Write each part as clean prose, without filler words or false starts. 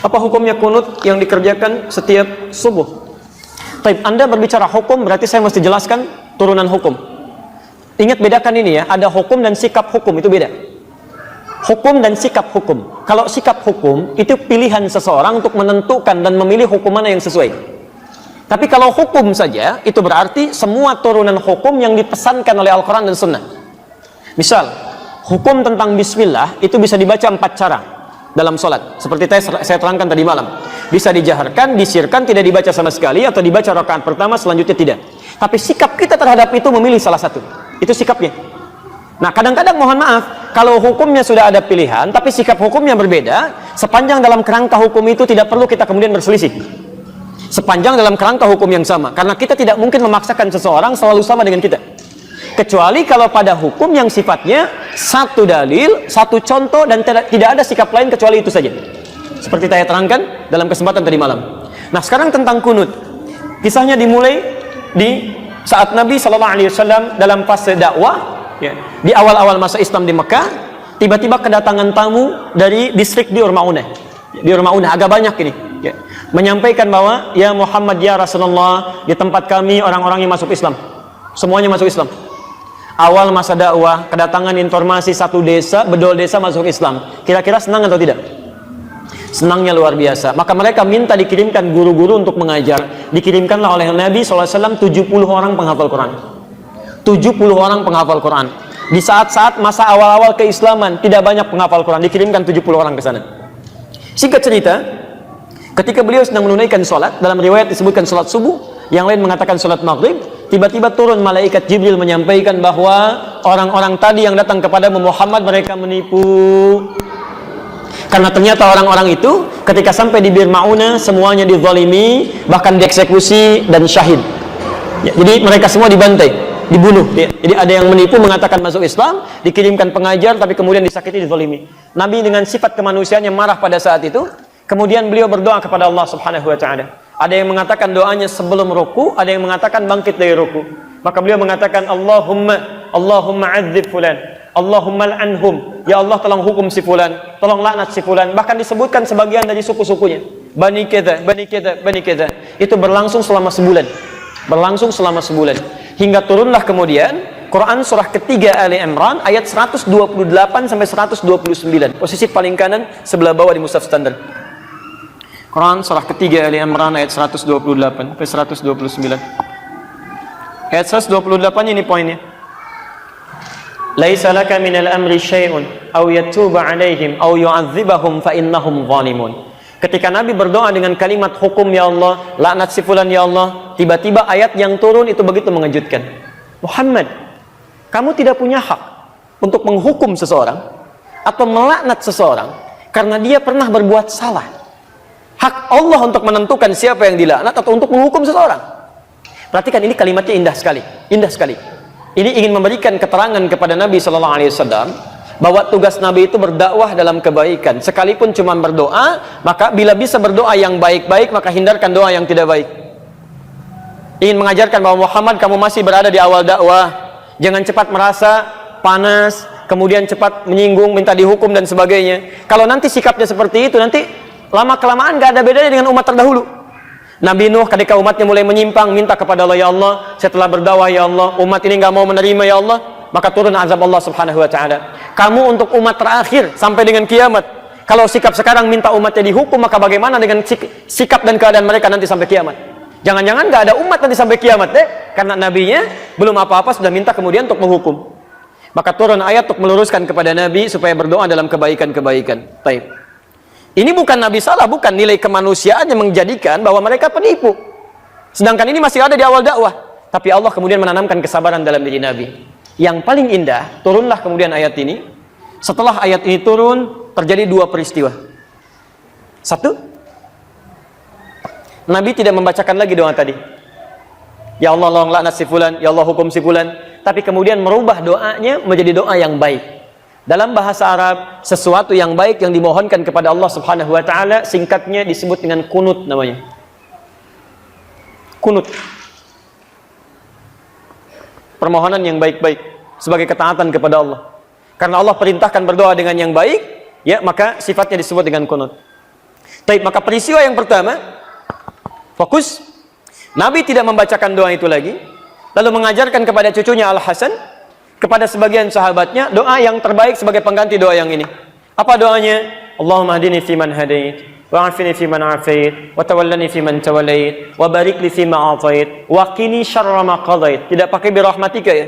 Apa hukumnya kunut yang dikerjakan setiap subuh? Taib, Anda berbicara hukum, berarti saya mesti jelaskan turunan hukum. Ingat, bedakan ini ya, ada hukum dan sikap hukum, itu beda. Hukum dan sikap hukum. Kalau sikap hukum, itu pilihan seseorang untuk menentukan dan memilih hukum mana yang sesuai. Tapi kalau hukum saja, itu berarti semua turunan hukum yang dipesankan oleh Al-Quran dan Sunnah. Misal, hukum tentang bismillah, itu bisa dibaca 4 cara dalam sholat. Seperti saya terangkan tadi malam. Bisa dijaharkan, disirkan, tidak dibaca sama sekali, atau dibaca rakaat pertama, selanjutnya tidak. Tapi sikap kita terhadap itu memilih salah satu. Itu sikapnya. Nah, kadang-kadang mohon maaf, kalau hukumnya sudah ada pilihan, tapi sikap hukumnya berbeda, sepanjang dalam kerangka hukum itu tidak perlu kita kemudian berselisih. Sepanjang dalam kerangka hukum yang sama. Karena kita tidak mungkin memaksakan seseorang selalu sama dengan kita. Kecuali kalau pada hukum yang sifatnya satu dalil, satu contoh, dan tidak ada sikap lain kecuali itu saja. Seperti saya terangkan dalam kesempatan tadi malam. Nah, sekarang tentang kunut. Kisahnya dimulai di saat Nabi SAW dalam fase dakwah, ya, di awal-awal masa Islam di Mekah, tiba-tiba kedatangan tamu dari distrik Bi'r Ma'unah. Bi'r Ma'unah agak banyak ini, ya, menyampaikan bahwa, ya Muhammad, ya Rasulullah, di tempat kami orang-orang yang masuk Islam, semuanya masuk Islam. Awal masa dakwah, kedatangan informasi satu desa, bedol desa masuk Islam. Kira-kira senang atau tidak? Senangnya luar biasa. Maka mereka minta dikirimkan guru-guru untuk mengajar. Dikirimkanlah oleh Nabi SAW 70 orang penghafal Quran. 70 orang penghafal Quran. Di saat-saat masa awal-awal keislaman, tidak banyak penghafal Quran. Dikirimkan 70 orang ke sana. Singkat cerita, ketika beliau sedang menunaikan sholat, dalam riwayat disebutkan sholat subuh, yang lain mengatakan sholat maghrib, tiba-tiba turun malaikat Jibril menyampaikan bahwa orang-orang tadi yang datang kepada Muhammad, mereka menipu. Karena ternyata orang-orang itu ketika sampai di Bi'r Ma'unah semuanya dizalimi, bahkan dieksekusi dan syahid. Ya, jadi mereka semua dibantai, dibunuh. Ya. Jadi ada yang menipu mengatakan masuk Islam, dikirimkan pengajar tapi kemudian disakiti, dizalimi. Nabi dengan sifat kemanusiaan yang marah pada saat itu, kemudian beliau berdoa kepada Allah Subhanahu wa taala. Ada yang mengatakan doanya sebelum ruku, ada yang mengatakan bangkit dari ruku. Maka beliau mengatakan Allahumma adzib fulan, Allahumma al'anhum, ya Allah tolong hukum si fulan, tolong laknat si fulan. Bahkan disebutkan sebagian dari suku-sukunya, Bani Keda, Bani Keda, Bani Keda. Itu berlangsung selama sebulan. Berlangsung selama sebulan. Hingga turunlah kemudian Quran surah ketiga Ali Imran ayat 128 sampai 129. Posisi paling kanan sebelah bawah di mushaf standar. Quran surah ketiga Ali Imran ayat 128 sampai 129. Ayat 128 ini poinnya. Laisa laka minal amri syai'un aw yatuba 'alaihim aw yu'adzibahum fa innahum zalimun. Ketika Nabi berdoa dengan kalimat hukum ya Allah, laknat si fulan ya Allah, tiba-tiba ayat yang turun itu begitu mengejutkan. Muhammad, kamu tidak punya hak untuk menghukum seseorang atau melaknat seseorang karena dia pernah berbuat salah. Hak Allah untuk menentukan siapa yang dilaknat atau untuk menghukum seseorang. Perhatikan, ini kalimatnya indah sekali, indah sekali. Ini ingin memberikan keterangan kepada Nabi SAW bahwa tugas Nabi itu berdakwah dalam kebaikan. Sekalipun cuma berdoa, maka bila bisa berdoa yang baik-baik, maka hindarkan doa yang tidak baik. Ingin mengajarkan bahwa Muhammad, kamu masih berada di awal dakwah. Jangan cepat merasa panas, kemudian cepat menyinggung, minta dihukum dan sebagainya. Kalau nanti sikapnya seperti itu, nanti lama-kelamaan gak ada bedanya dengan umat terdahulu. Nabi Nuh ketika umatnya mulai menyimpang, minta kepada Allah, ya Allah, setelah berdakwah ya Allah, umat ini gak mau menerima ya Allah, maka turun azab Allah Subhanahu wa taala. Kamu untuk umat terakhir sampai dengan kiamat. Kalau sikap sekarang minta umatnya dihukum, maka bagaimana dengan sikap dan keadaan mereka nanti sampai kiamat? Jangan-jangan gak ada umat nanti sampai kiamat deh, karena nabinya belum apa-apa sudah minta kemudian untuk menghukum. Maka turun ayat untuk meluruskan kepada Nabi supaya berdoa dalam kebaikan-kebaikan. Baik. Ini bukan Nabi salah, bukan, nilai kemanusiaan yang menjadikan bahwa mereka penipu. Sedangkan ini masih ada di awal dakwah. Tapi Allah kemudian menanamkan kesabaran dalam diri Nabi. Yang paling indah, turunlah kemudian ayat ini. Setelah ayat ini turun, terjadi dua peristiwa. Satu, Nabi tidak membacakan lagi doa tadi. Ya Allah, tolong laknat si fulan, ya Allah hukum si fulan. Tapi kemudian merubah doanya menjadi doa yang baik. Dalam bahasa Arab, sesuatu yang baik yang dimohonkan kepada Allah Subhanahu wa taala singkatnya disebut dengan kunut namanya. Kunut. Permohonan yang baik-baik sebagai ketaatan kepada Allah. Karena Allah perintahkan berdoa dengan yang baik, ya, maka sifatnya disebut dengan kunut. Taib, maka peristiwa yang pertama, fokus, Nabi tidak membacakan doa itu lagi, lalu mengajarkan kepada cucunya Al-Hasan, kepada sebagian sahabatnya, doa yang terbaik sebagai pengganti doa yang ini. Apa doanya? Allahumma hadini fiman hadait, wa afini fiman afait, wa tawallani fiman tawallait, wa barik li fima atait, wa qini syarra ma qadait. Tidak pakai birahmatika ya.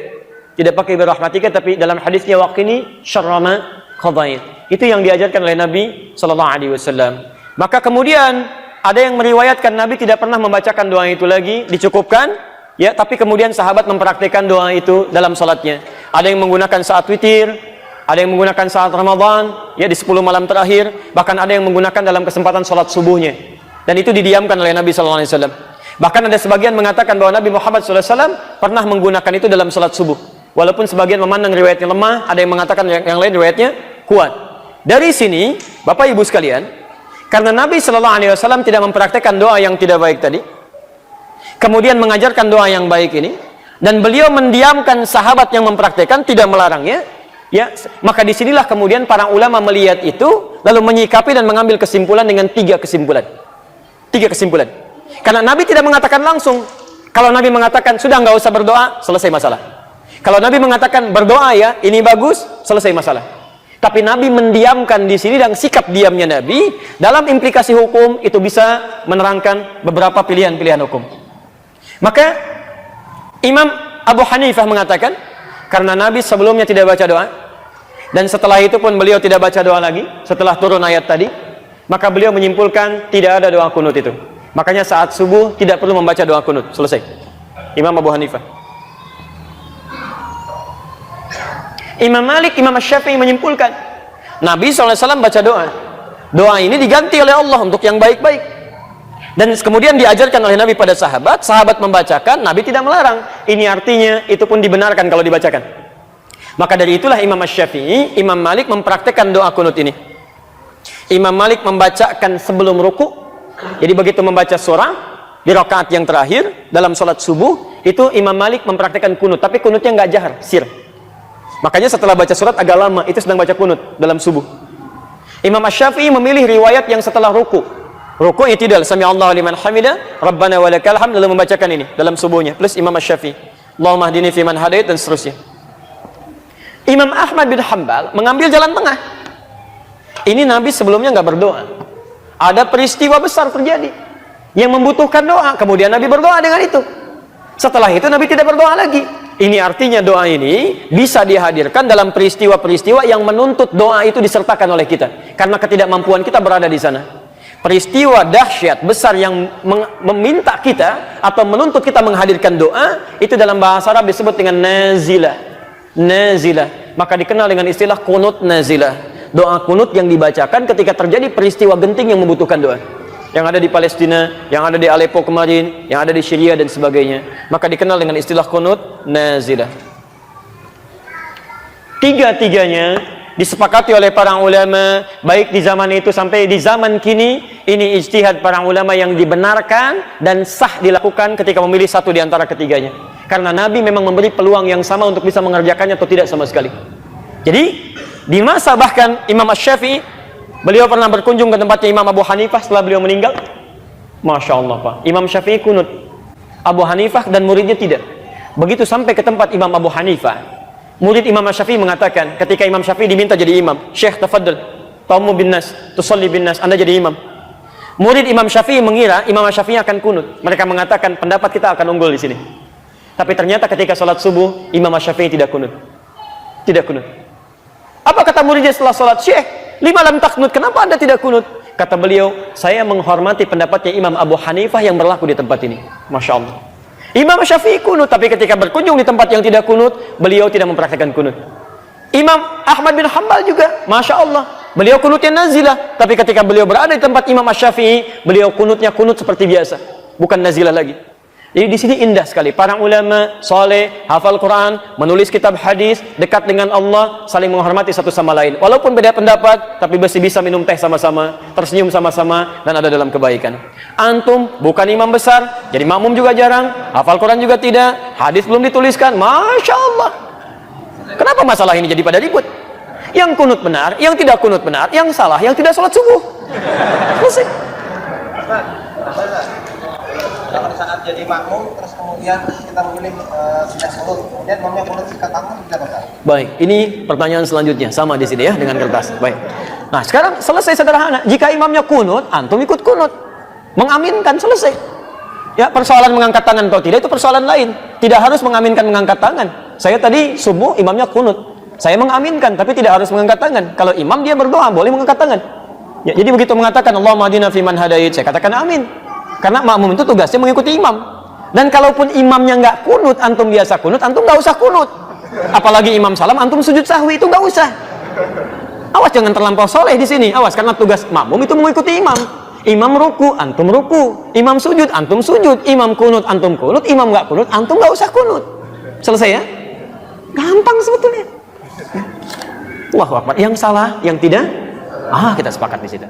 Tidak pakai birahmatika, tapi dalam hadisnya wa qini syarra ma qadait. Itu yang diajarkan oleh Nabi sallallahu alaihi wasallam. Maka kemudian ada yang meriwayatkan Nabi tidak pernah membacakan doa itu lagi, dicukupkan ya, tapi kemudian sahabat mempraktikkan doa itu dalam salatnya. Ada yang menggunakan saat witir, ada yang menggunakan saat Ramadan, ya di 10 malam terakhir, bahkan ada yang menggunakan dalam kesempatan salat subuhnya. Dan itu didiamkan oleh Nabi sallallahu alaihi wasallam. Bahkan ada sebagian mengatakan bahwa Nabi Muhammad sallallahu alaihi wasallam pernah menggunakan itu dalam salat subuh. Walaupun sebagian memandang riwayatnya lemah, ada yang mengatakan yang lain riwayatnya kuat. Dari sini, Bapak Ibu sekalian, karena Nabi sallallahu alaihi wasallam tidak mempraktikkan doa yang tidak baik tadi, kemudian mengajarkan doa yang baik ini, dan beliau mendiamkan sahabat yang mempraktikkan, tidak melarangnya, ya, maka disinilah kemudian para ulama melihat itu, lalu menyikapi dan mengambil kesimpulan dengan 3 kesimpulan. 3 kesimpulan. Karena Nabi tidak mengatakan langsung. Kalau Nabi mengatakan sudah nggak usah berdoa, selesai masalah. Kalau Nabi mengatakan berdoa ya, ini bagus, selesai masalah. Tapi Nabi mendiamkan di sini, dan sikap diamnya Nabi dalam implikasi hukum itu bisa menerangkan beberapa pilihan-pilihan hukum. Maka Imam Abu Hanifah mengatakan, karena Nabi sebelumnya tidak baca doa, dan setelah itu pun beliau tidak baca doa lagi, setelah turun ayat tadi, maka beliau menyimpulkan tidak ada doa kunut itu. Makanya saat subuh tidak perlu membaca doa kunut, selesai. Imam Abu Hanifah. Imam Malik, Imam Syafi'i menyimpulkan, Nabi SAW baca doa. Doa ini diganti oleh Allah untuk yang baik-baik. Dan kemudian diajarkan oleh Nabi pada sahabat, sahabat membacakan, Nabi tidak melarang. Ini artinya itu pun dibenarkan kalau dibacakan. Maka dari itulah Imam Syafi'i, Imam Malik mempraktekkan doa kunut ini. Imam Malik membacakan sebelum ruku. Jadi begitu membaca surah di rakaat yang terakhir dalam sholat subuh, itu Imam Malik mempraktekkan kunut, tapi kunutnya nggak jahar, sir. Makanya setelah baca surat agak lama, itu sedang baca kunut dalam subuh. Imam Syafi'i memilih riwayat yang setelah ruku. Ruku i'tidal, sami Allahu liman hamidah, Rabbana walakal hamd, lalu membacakan ini dalam subuhnya, plus Imam Syafi'i, Allahumma hdini fiman hadait, dan seterusnya. Imam Ahmad bin Hanbal mengambil jalan tengah. Ini Nabi sebelumnya nggak berdoa. Ada peristiwa besar terjadi yang membutuhkan doa, kemudian Nabi berdoa dengan itu. Setelah itu Nabi tidak berdoa lagi. Ini artinya doa ini bisa dihadirkan dalam peristiwa-peristiwa yang menuntut doa itu disertakan oleh kita, karena ketidakmampuan kita berada di sana. Peristiwa dahsyat besar yang meminta kita atau menuntut kita menghadirkan doa, itu dalam bahasa Arab disebut dengan nazilah. Nazilah, maka dikenal dengan istilah kunut nazilah. Doa kunut yang dibacakan ketika terjadi peristiwa genting yang membutuhkan doa, yang ada di Palestina, yang ada di Aleppo kemarin, yang ada di Syria dan sebagainya, maka dikenal dengan istilah kunut nazilah. Tiga-tiganya disepakati oleh para ulama, baik di zaman itu sampai di zaman kini. Ini ijtihad para ulama yang dibenarkan dan sah dilakukan ketika memilih satu di antara ketiganya, karena Nabi memang memberi peluang yang sama untuk bisa mengerjakannya atau tidak sama sekali. Jadi di masa bahkan Imam Syafi'i, beliau pernah berkunjung ke tempatnya Imam Abu Hanifah setelah beliau meninggal. Masya Allah Pak, Imam Syafi'i kunut, Abu Hanifah dan muridnya tidak. Begitu sampai ke tempat Imam Abu Hanifah, murid Imam Syafi'i mengatakan, ketika Imam Syafi'i diminta jadi imam, Syekh tafaddal, ta'ummu bin nas, tusalli bin nas, Anda jadi imam. Murid Imam Syafi'i mengira Imam Syafi'i akan kunut. Mereka mengatakan pendapat kita akan unggul di sini. Tapi ternyata ketika sholat subuh, Imam Syafi'i tidak kunut. Tidak kunut. Apa kata muridnya setelah sholat? Syekh, lima lam taknut, kenapa Anda tidak kunut? Kata beliau, saya menghormati pendapatnya Imam Abu Hanifah yang berlaku di tempat ini. Masya Allah. Imam Syafi'i kunut, tapi ketika berkunjung di tempat yang tidak kunut, beliau tidak mempraktikkan kunut. Imam Ahmad bin Hanbal juga, Masya Allah, beliau kunutnya nazilah, tapi ketika beliau berada di tempat Imam Syafi'i, beliau kunutnya kunut seperti biasa, bukan nazilah lagi. Jadi di sini indah sekali, para ulama soleh, hafal Quran, menulis kitab hadis, dekat dengan Allah, saling menghormati satu sama lain. Walaupun beda pendapat, tapi masih bisa minum teh sama-sama, tersenyum sama-sama, dan ada dalam kebaikan. Antum bukan imam besar, jadi makmum juga jarang, hafal Quran juga tidak, hadis belum dituliskan, Masya Allah. Kenapa masalah ini jadi pada ribut? Yang kunut benar, yang tidak kunut benar, yang salah, yang tidak sholat subuh. Selesai. Kalau saat jadi makmum, terus kemudian kita memilih sudah kunut, kemudian imamnya kunut sikat tangan, tidak apa? Baik, ini pertanyaan selanjutnya sama di sini ya dengan kertas. Baik. Nah, sekarang selesai sederhana. Jika imamnya kunut, antum ikut kunut. Mengaminkan, selesai. Ya, persoalan mengangkat tangan atau tidak itu persoalan lain. Tidak harus mengaminkan mengangkat tangan. Saya tadi subuh imamnya kunut. Saya mengaminkan tapi tidak harus mengangkat tangan. Kalau imam dia berdoa boleh mengangkat tangan. Ya, jadi begitu mengatakan Allahumma hadina fiman hadait, saya katakan amin. Karena makmum itu tugasnya mengikuti imam. Dan kalaupun imamnya nggak kunut, antum biasa kunut, antum nggak usah kunut. Apalagi imam salam, antum sujud sahwi itu nggak usah. Awas jangan terlampau soleh di sini. Awas karena tugas makmum itu mengikuti imam. Imam ruku, antum ruku. Imam sujud, antum sujud. Imam kunut, antum kunut. Imam nggak kunut, antum nggak usah kunut. Selesai ya? Gampang sebetulnya. Wah, Yang salah, yang tidak, kita sepakat di situ.